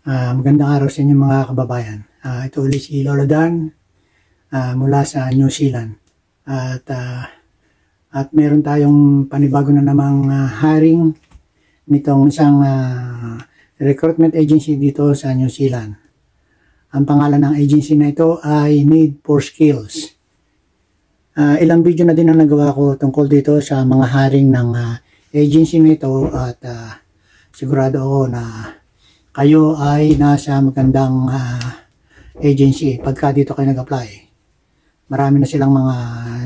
Magandang araw sa inyo mga kababayan. Ito ulit si Lolo Dan mula sa New Zealand. At meron tayong panibago na namang hiring nitong isang recruitment agency dito sa New Zealand. Ang pangalan ng agency na ito ay Need for Skills. Ilang video na din ang nagawa ko tungkol dito sa mga hiring ng agency na ito at sigurado ako na kayo ay nasa magandang agency pagka dito kayo nag-apply. Marami na silang mga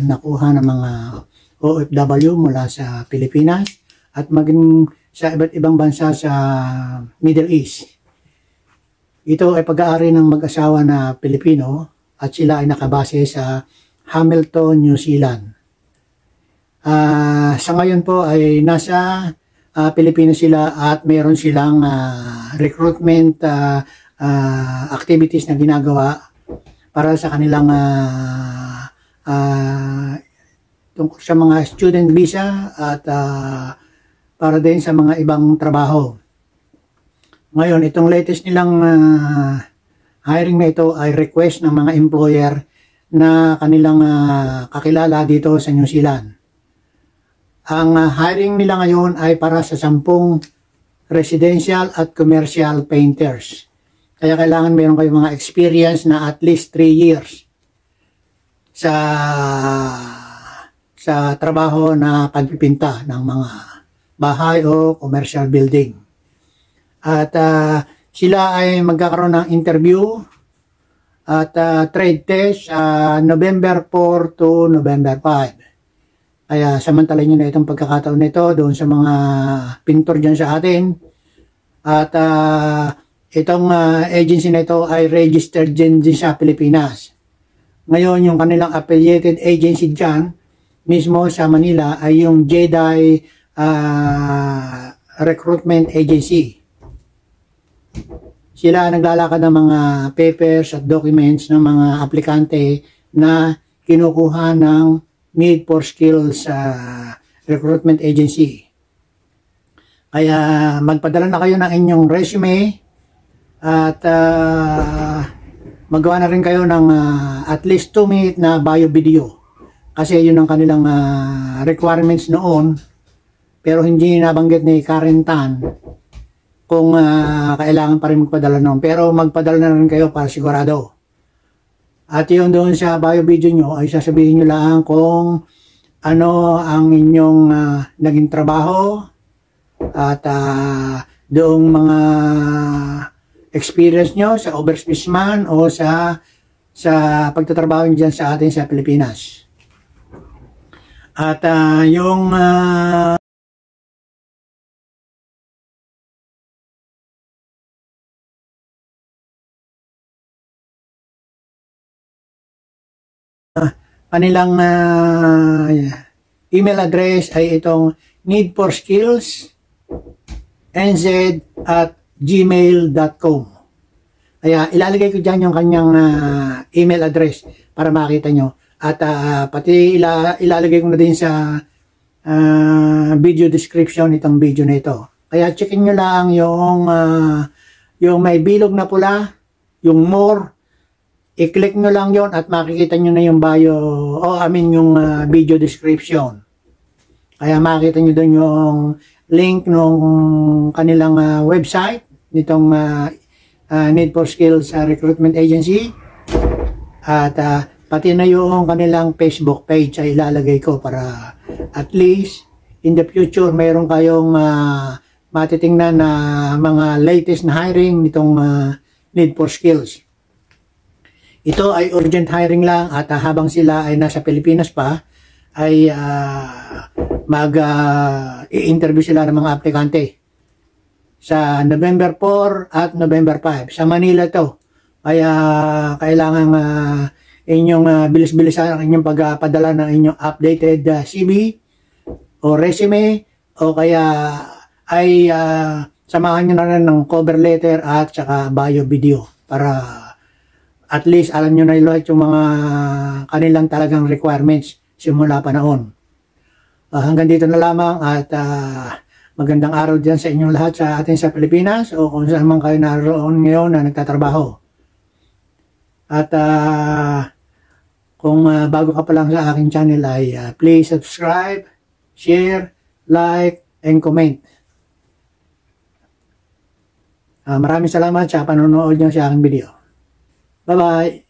nakuha ng mga OFW mula sa Pilipinas at maging sa iba't ibang bansa sa Middle East. Ito ay pag-aari ng mag-asawa na Pilipino at sila ay nakabase sa Hamilton, New Zealand. Sa ngayon po ay nasa Pilipinas sila at meron silang recruitment activities na ginagawa para sa kanilang tungkol sa mga student visa at para din sa mga ibang trabaho. Ngayon, itong latest nilang hiring na ito ay request ng mga employer na kanilang kakilala dito sa New Zealand. Ang hiring nila ngayon ay para sa 10 residential at commercial painters. Kaya kailangan meron kayong mga experience na at least 3 years sa trabaho na pagpipinta ng mga bahay o commercial building. At sila ay magkakaroon ng interview at trade test November 4 to November 5. Kaya samantalahin nyo na itong pagkakataon nito doon sa mga pintor dyan sa atin. At itong agency na ito ay registered din sa Pilipinas. Ngayon, yung kanilang affiliated agency dyan, mismo sa Manila, ay yung JEDI Recruitment Agency. Sila naglalakad ng mga papers at documents ng mga aplikante na kinukuha ng Need for Skills Recruitment Agency. Kaya magpadala na kayo ng inyong resume at magawa na rin kayo ng at least 2-minute na bio video. Kasi yun ang kanilang requirements noon, pero hindi nabanggit ni Karen Tan kung kailangan pa rin magpadala noon. Pero magpadala na rin kayo para sigurado. At yun doon sa bio video nyo ay sasabihin nyo lang kung ano ang inyong naging trabaho at doong mga experience nyo sa overseas man o sa pagtatrabaho dyan sa atin sa Pilipinas. At yung kanilang email address ay itong needforskillsnz@gmail.com. Kaya ilalagay ko dyan yung kanyang email address para makita nyo. At pati ilalagay ko na din sa video description itong video na ito. Kaya checkin nyo lang yung may bilog na pula, yung more. I-click nyo lang yon at makikita nyo na yung bio yung video description. Kaya makikita nyo doon yung link ng kanilang website nitong Need for Skills Recruitment Agency. At pati na yung kanilang Facebook page ay ilalagay ko para at least in the future mayroon kayong matitingnan na mga latest na hiring nitong Need for Skills. Ito ay urgent hiring lang at habang sila ay nasa Pilipinas pa ay i-interview sila ng mga aplikante sa November 4 at November 5. Sa Manila to. Kaya kailangan inyong bilis-bilisan ang inyong pagpadala ng inyong updated CV o resume o kaya ay samahan nyo na rin ng cover letter at saka bio video para at least alam nyo na lahat yung mga kanilang talagang requirements simula pa noon. Hanggang dito na lamang at Magandang araw dyan sa inyong lahat sa atin sa Pilipinas o kung saan man kayo naroon ngayon na nagtatrabaho. At kung bago ka pa lang sa aking channel ay please subscribe, share, like, and comment. Maraming salamat sa panonood niyo sa aking video. Bye-bye!